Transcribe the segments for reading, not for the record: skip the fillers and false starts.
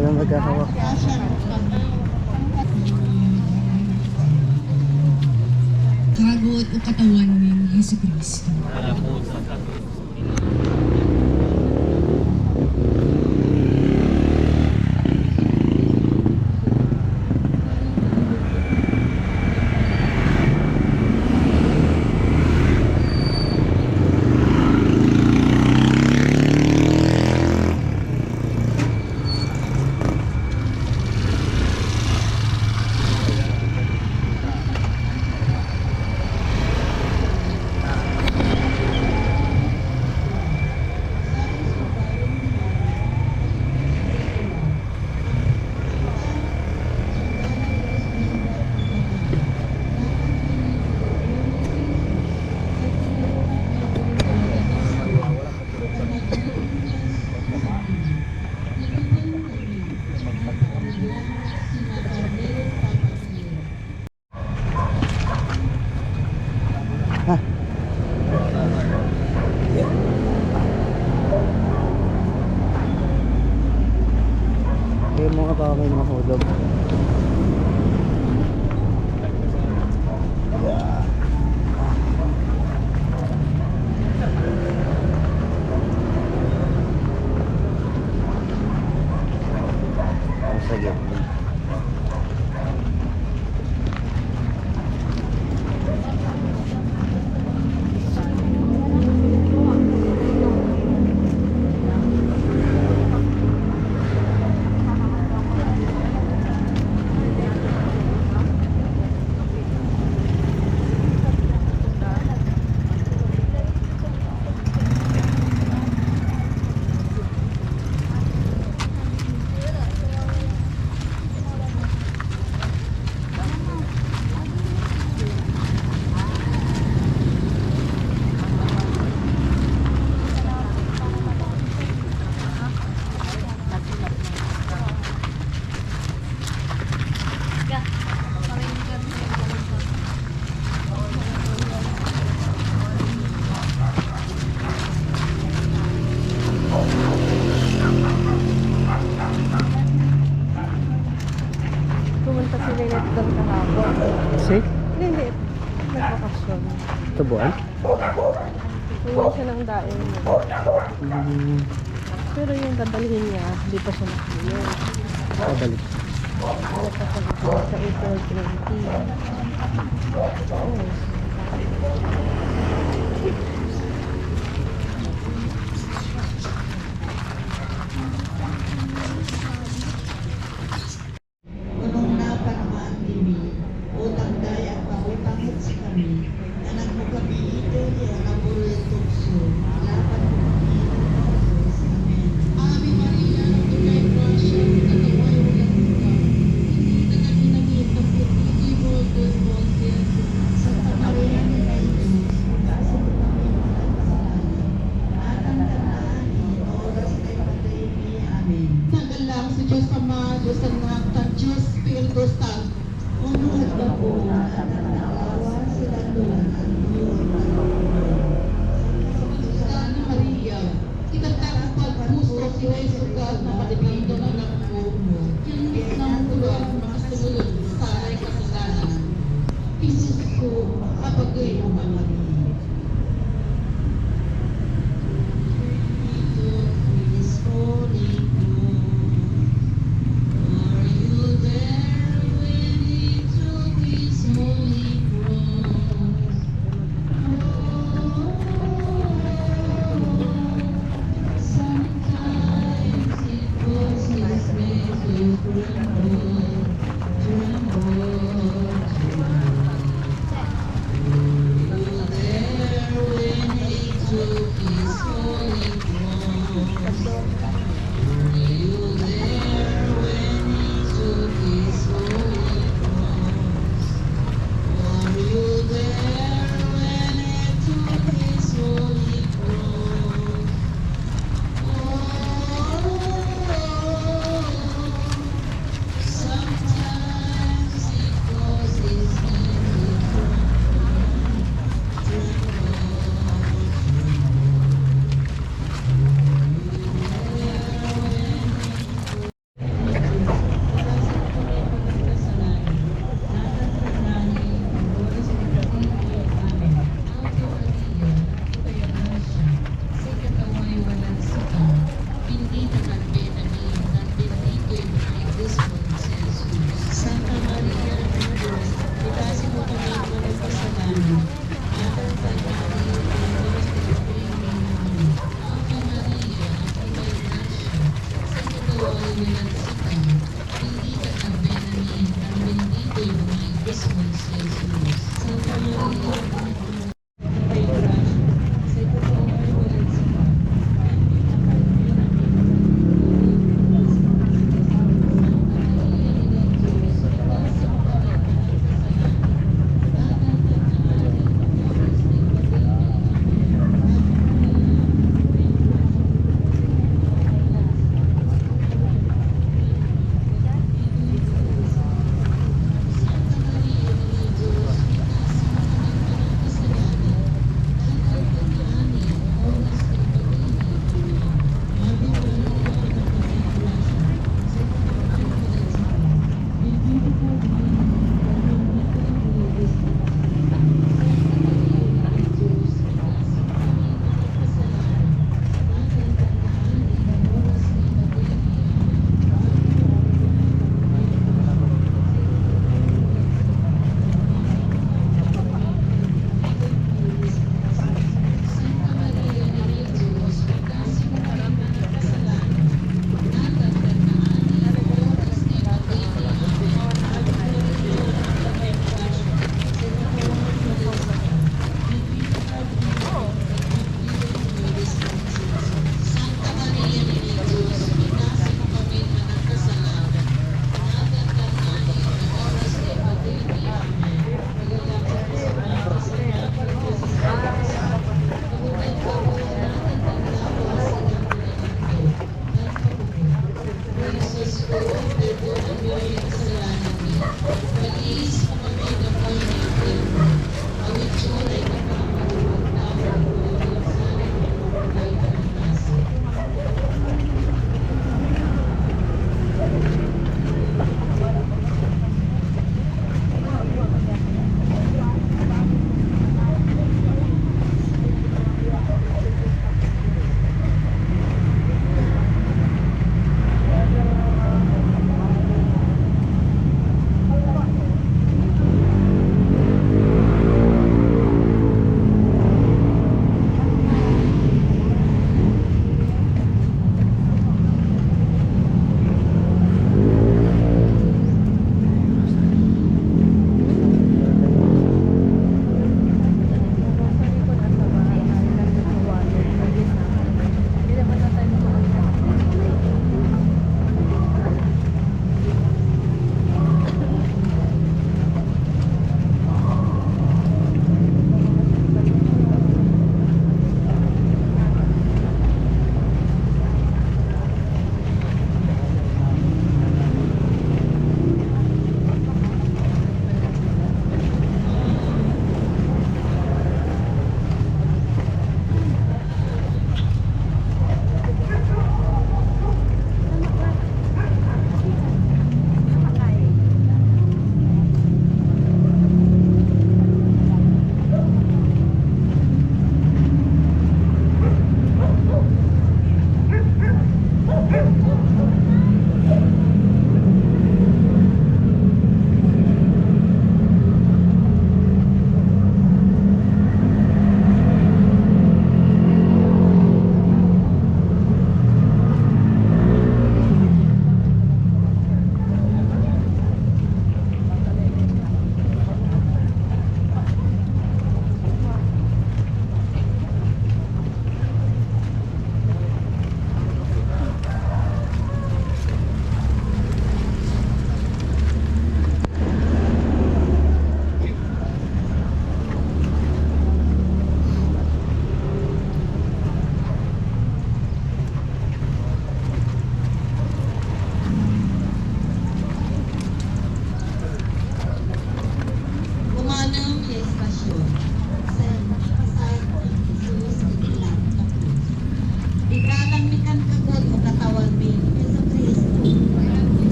Walang magkahawak. Kagot o katawan ng Hesus Kristo. Kaya mga baka may mga hulog. Sige. Pumunta si Lynette doon kahapon. Si? Lynette, nagbakasyon. Tubuan? Uwi siya ng daing niya. Pero yung dadalhin niya, hindi pa siya nakilin. Pabalik. Ano pa sa April 20. Oh. Unong napanmaan kami, utang daya pa utangit sa kami, na nagmukabiito niya na buloy tukso, lapan mo Amen. Ave Maria, nagtugay grasya, kataway walang buka, hindi na ginamit ang putitibo dos Montes, Santa Maria ni Jesus, kasi kami kasalanan, at ang kanaan ni oras kay patay ni Amen. Nagalang sa Diyos Ama, Diyos Anak, at Diyos Espiritu Santo, unod na po, at nanawa sila doon, ang Sana Maria, itatapag puso si Jesus na malibido na ng buong mo. Yung isang tulog, makasunod, sana'y kasalanan. Jesus ko, kapagay mo Maria. Jesus, Holy Ghost, are you there when he took his holy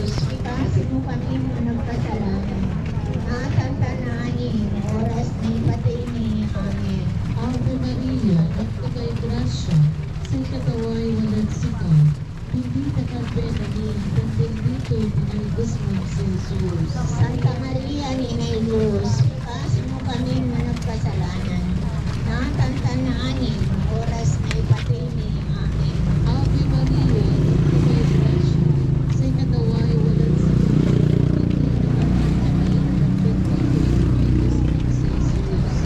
Diyos, itasin mo kami mga nagkasalanan. Natantananin, oras na ipatay ni. Amen. Ave Maria, nagkagay grasya, sa kataway walang sika. Hindi nakapinanin, kung bendito pinalibos mo si Jesus. Santa Maria, Ninay Diyos, itasin mo kami mga nagkasalanan. Natantananin, oras na ipatay ni. Amen. Ave Maria, nagkagay grasya, sa kataway walang sika.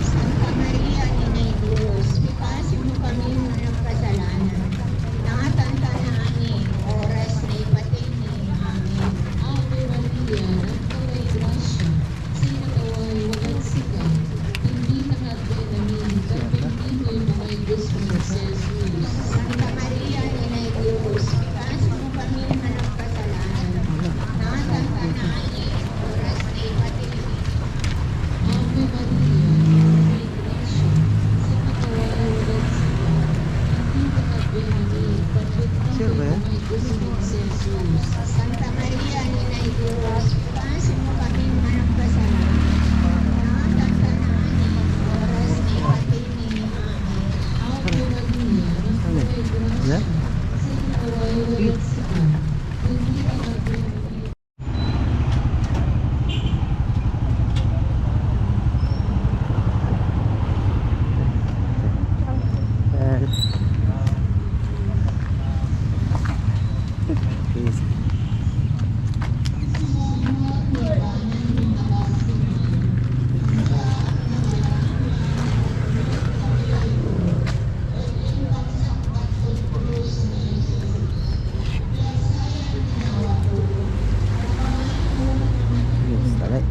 Santa Maria, Ninay Diyos, itasin mo kami mga nagkasalanan. Natantananin, oras na ipatay ni. Amen. Ave Maria, nagkagay grasya, sa kataway walang sika. Hindi nakapinanin, kung bendito pinalibos mo si Jesus. Santa Maria, Ninay Diyos, itasin mo kami mga nagkasalanan. Natantananin, oras na ipatay ni. Ave Maria, nagkagay grasya, sa kataway walang sika. Hindi nakapinanin, kung Sure ba bendito yan? pinalibos mo si Jesus. Santa Maria, Ninay Diyos, itasin mo kami mga nagkasalanan. Natantananin, oras na ipatay ni. Amen. Ave Maria, nagkagay grasya, Yan? sa kataway walang sika. Hindi nakapinanin. Ayan. Please. Yes, taray.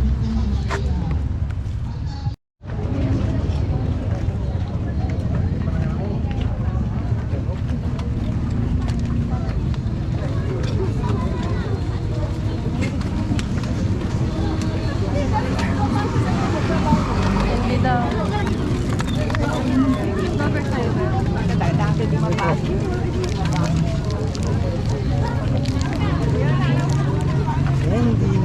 Hindi daw. Ending.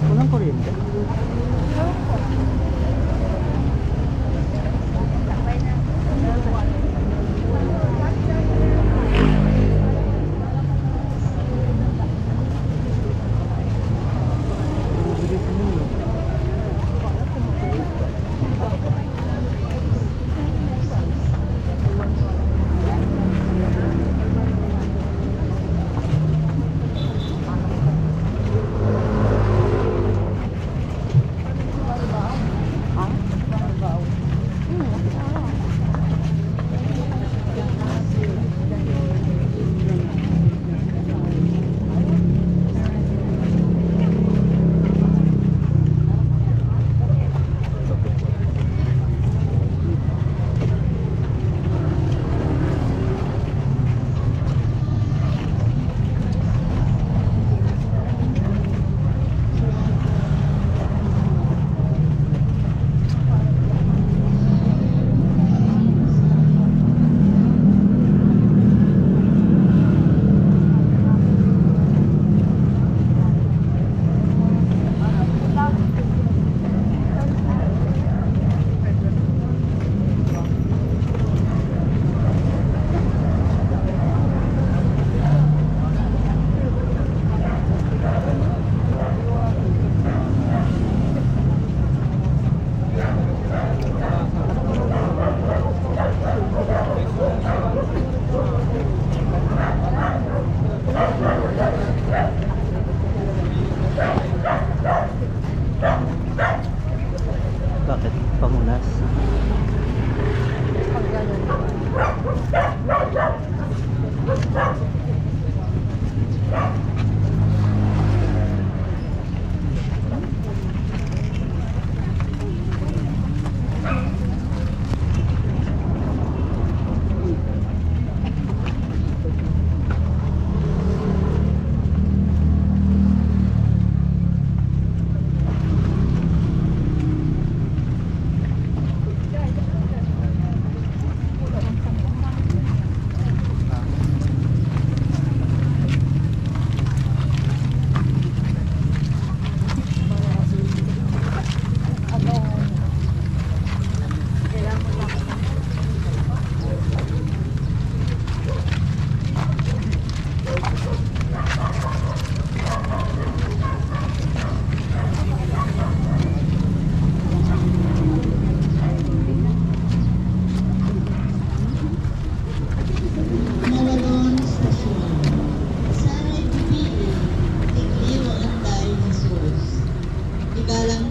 Walang kuryente.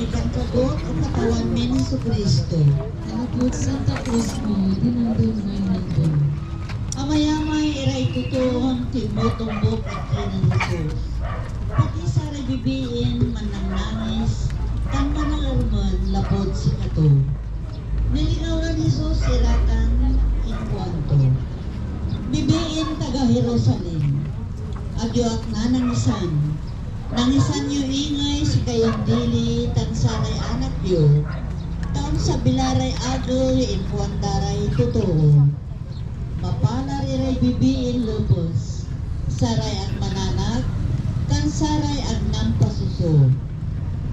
Mikan kagot o katawan mi ni Kristo. Ano po Santa Cruz mo, dinandun may nandun. Amayamay iray tutuhon timutumbok at kinanusok. Pati sa bibiin mananangis, kan manangarman lapod si kato. Niligaw na ni Jesus iratan inkwanto. Bibiin taga Jerusalem. Agyo ak na nangisan. Nangisan yu ingay si kayong dili tansanay anak yu. Taon sa bilaray agoy inkwandaray totoo. Mapalar iray bibiin lupos. Saray ang mananag, kan saray ang nampasuso.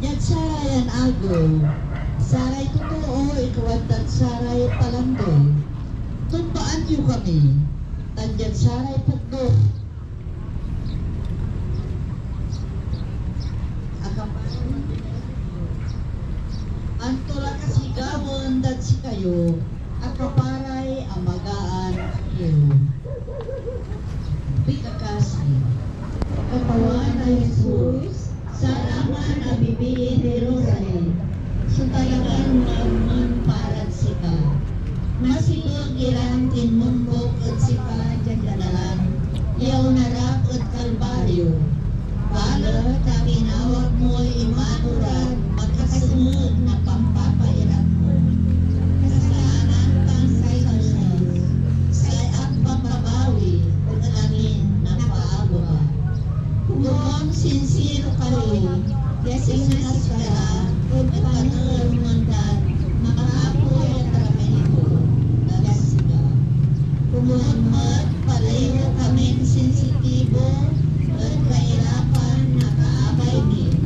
Yag saray ang ago, saray totoo, ikawantad saray palandoy. Tumbaan niyo kami, tandyan saray pagdo. Akaparan Antula kasigawan dat si kayo, akaparay amagaan iyo. Pikakasi. Katawan na Jesus, salaman na bibiin Jerusalem. Sutalagan man parat sika. Masipag irantin mumbok at sika jagdanalan. Yaw narap at kalbaryo. Bala ta kinawag mo imanuran, magkasunod na pampapahirap mo. Kasalanan kang say kasyas, say at pampabawi, at amin na paabo ka. Kung sincero kayo, yasing naskara, at panahon mandan, makaapoy at ramento, nagasiga. Kumulmat, palayo kami sensitibo, at kahirapan nakaabay din.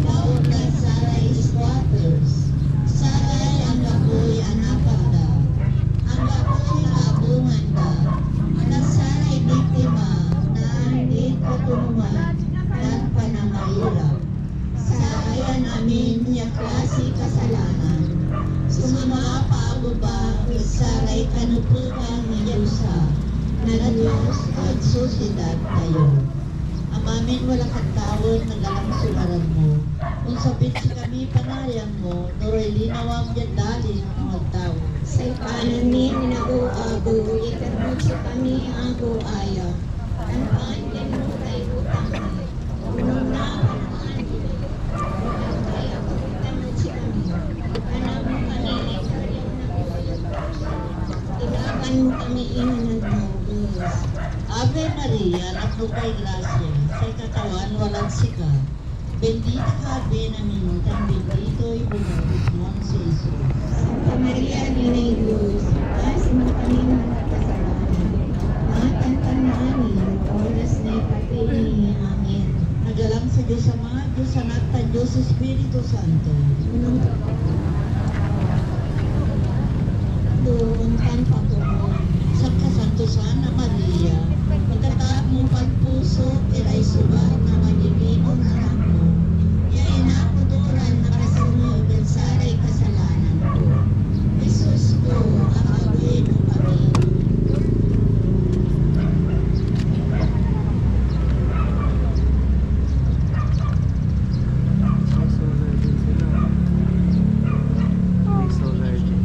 Taon na saray squatters, saray ang gaboy anapagda, ang gaboy abungan da, ang saray biktima na hindi katulungan at panamahirap. Sarayan amin niya klase kasalanan, sumama paababa saray kanupukan ni Diyosa, na Diyos at susidad tayo. Amamin wala kang tawon na galang sularan mo. Kung sabit si kami panayang mo, nuroy linawang yan dali ng mga tao. Sa kanan ni nag-uago, ikarmot sa kami ang buaya. Tanpaan din mo tayo utang ni. Unong na panaan din. Kaya pagkitangan si kami. Alam mo kanili karyang nag-uayo. Ilaban mo kami inanag mo, Diyos. Ave Maria, naklo kay Gracia, sa katawan walang sika. Bendita ka, Ave namin, tan bendito ibumabit mo si Jesus. Santa Maria, Ina Diyos, kasi mo kami nakasalanan. Matantanani, oras na ipatili. Amen. Nagalang sa Diyos Ama, Diyos Anak, tan Diyos Espiritu Santo. Unong doon kan pagkumon. Sa kasantosan na Maria, pagkataap mong pagpuso, iray subat na magiging anak mo. Yain ako turan na kasunod at saray kasalanan ko. Jesus ko, akawin mo kami. May solar din sila. May solar din.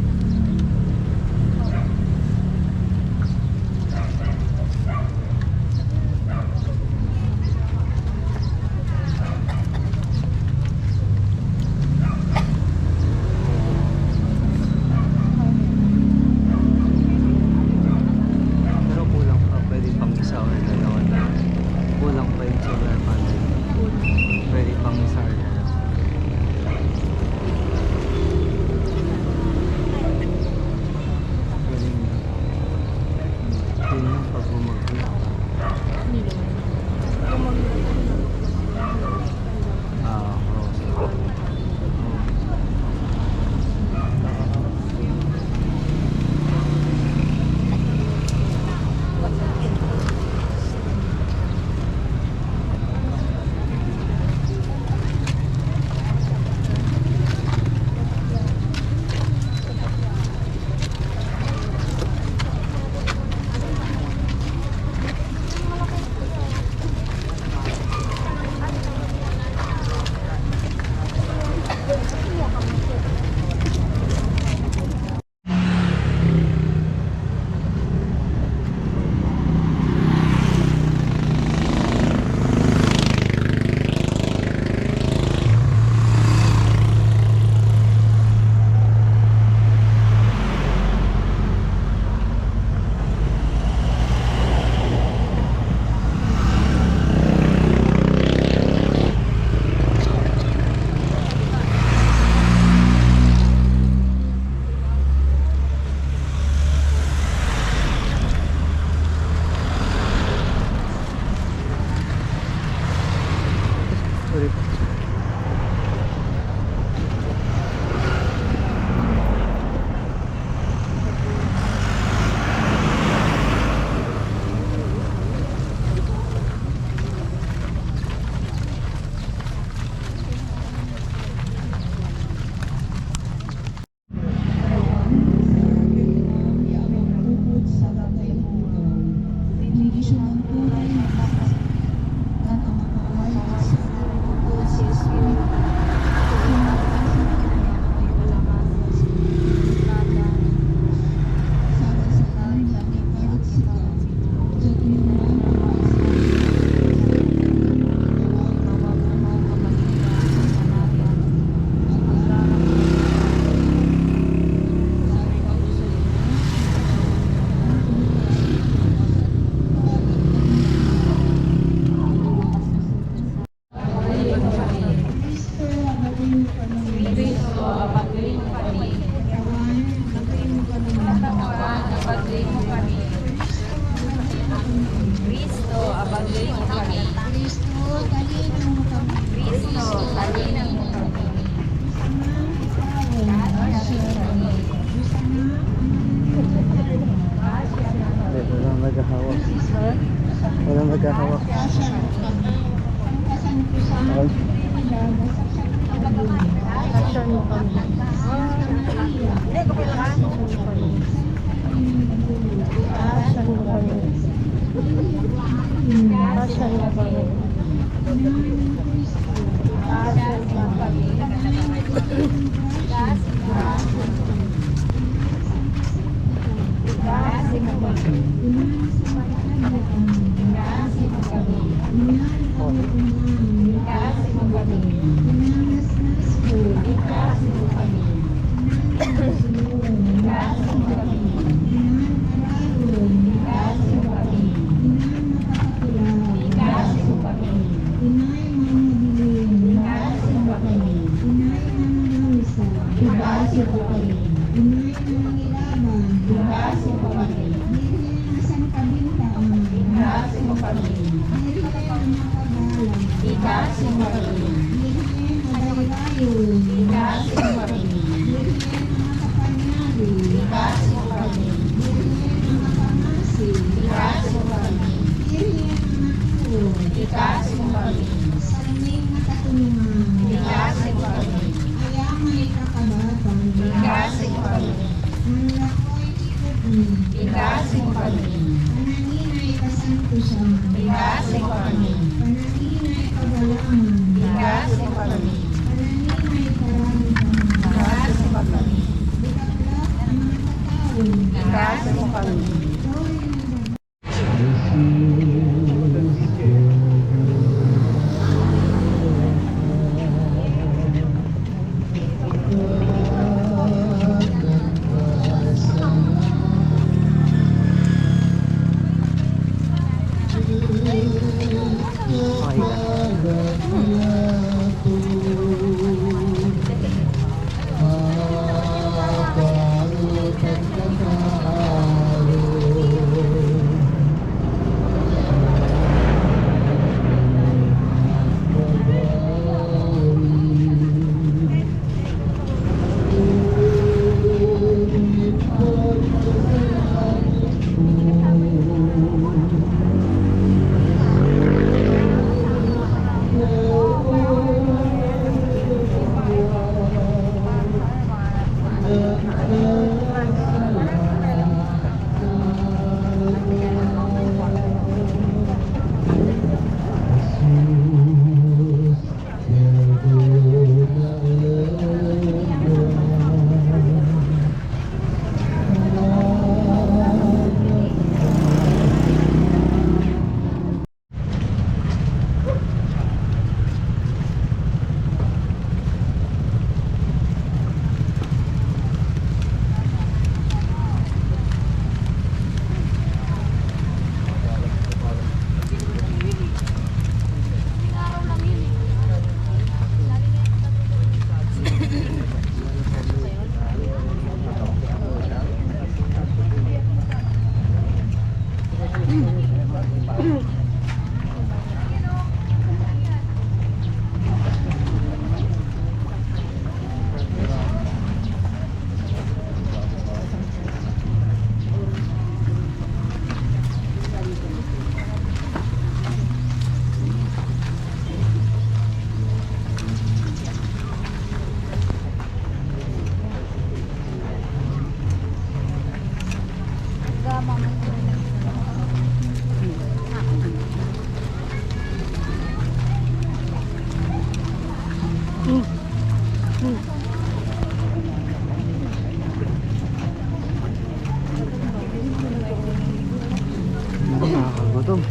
mo kami. Kristo, abagay mo kami. Katawan, abagay mo kami. Katawan, abagay mo kami. Kristo, abagay mo kami. Kristo, talino mo kami. Kristo, talino mo kami. Walang naghahawak. Walang naghahawak. Okay. Action mo kami. Action mo kami. Action mo kami. Nakakagutom.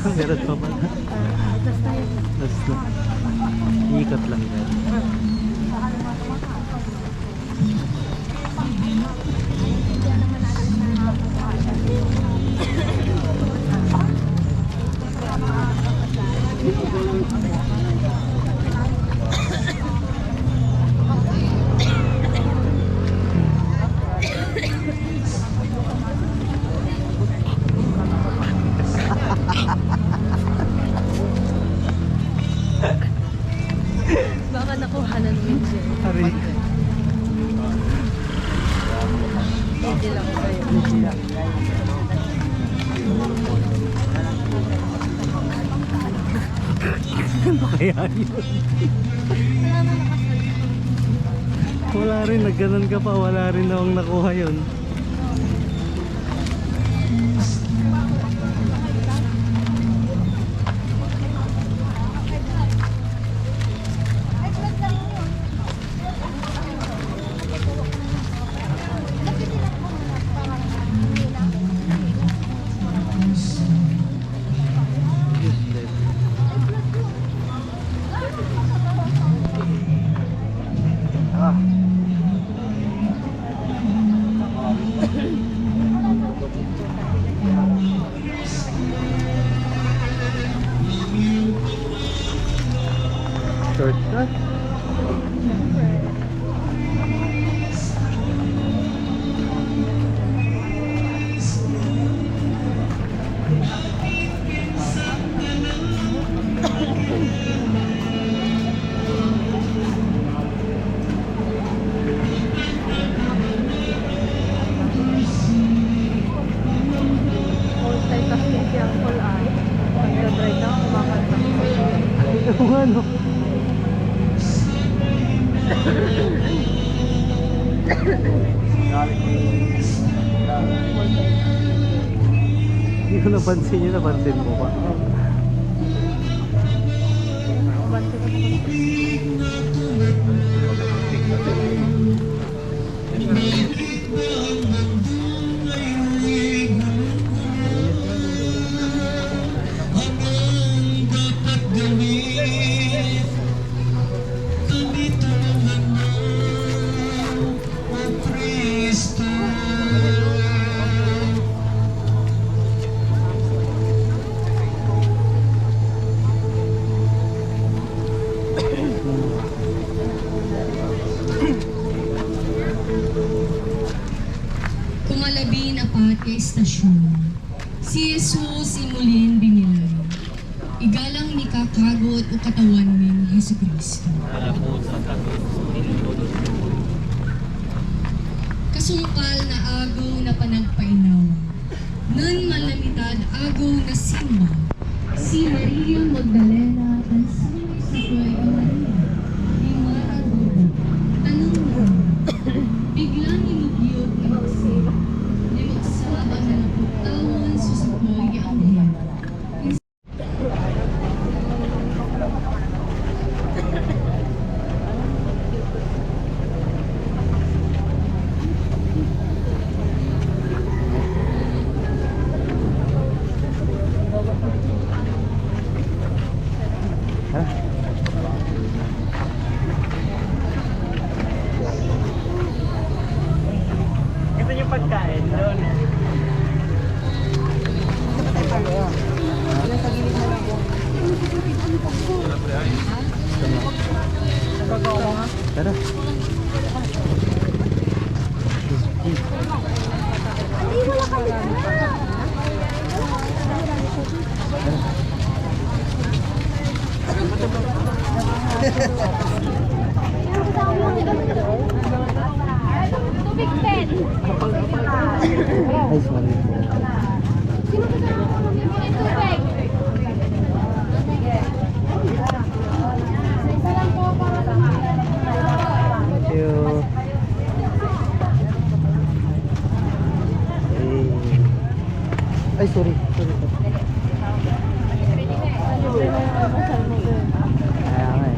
Ganun pa ba? Tapos tayo. Last na. Ikot lang yan. Baka nakuha na ng video. Ari. Hindi lang kayo. Kaya yun. Wala rin, nagganon ka pa, wala rin akong nakuha yun. Shortcut. Multitasking si Uncle ay. Nag-drive na, kumakanta. Yung ano? Hindi ko napansin yun, napansin mo ba? Banti ko na. Kumalabin apat ka estasyon. Si Jesus imulin binilay. Igalang ni kakagot o katawan ning Hesus Kristo. Kasungkal na agaw na panagpainaw. Nun malamitad agaw na simba. Si Maria Magdalena ang sino sa Kuya Maria. Ni Maragoda. Tanong mo. Biglang inugyot ni Magsib. Ni Magsab ang nanaputawan sa sakay ang hiyan. Ito yung pagkain doon. Tara. Tubig pen. Ay, sorry. Tubig. Thank you. Ay, sorry. Sorry. Kaya nga eh.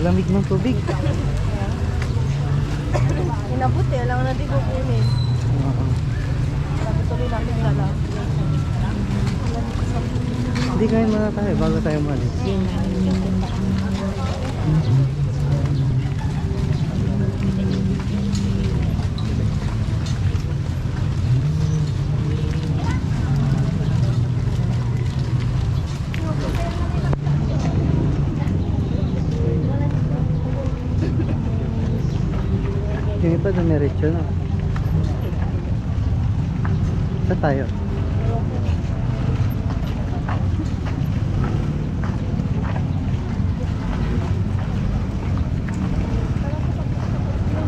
Lamig ng tubig. Inabot eh, alam na di ko kunin. Oo. Sabi tuloy namin dala. Hindi kain muna tayo bago tayo malis. Yung iba dumiretso na. Saan tayo?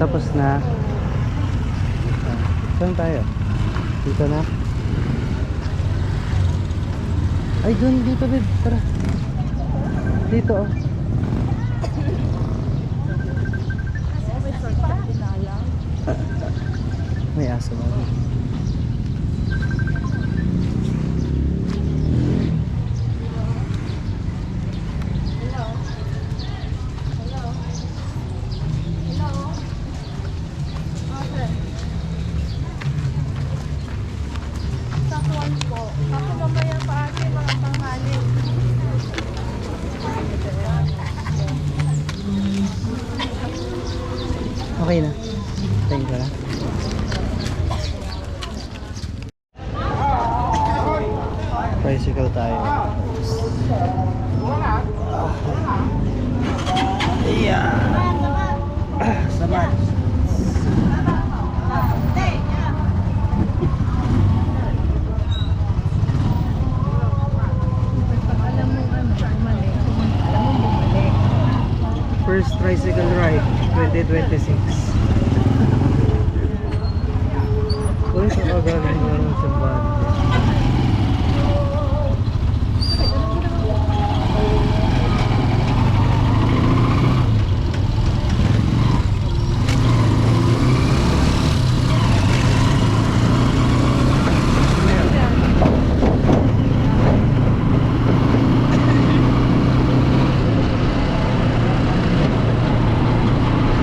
Tapos na. Saan tayo? Dito na? Ay, dun, dito babe. Tara. Dito oh. May aso ba? Sakuan po. Ako mamaya pa ate mga panghanin. Okay na. Thank you na. Tricycle tayo. Yeah. Samat. Alam mo mali. Alam mo bumalik. First tricycle ride 2026. Uy, saka galing na lang sa banda.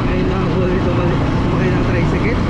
Ngayon lang ako ulit sumakay ng tricycle.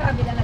kabila na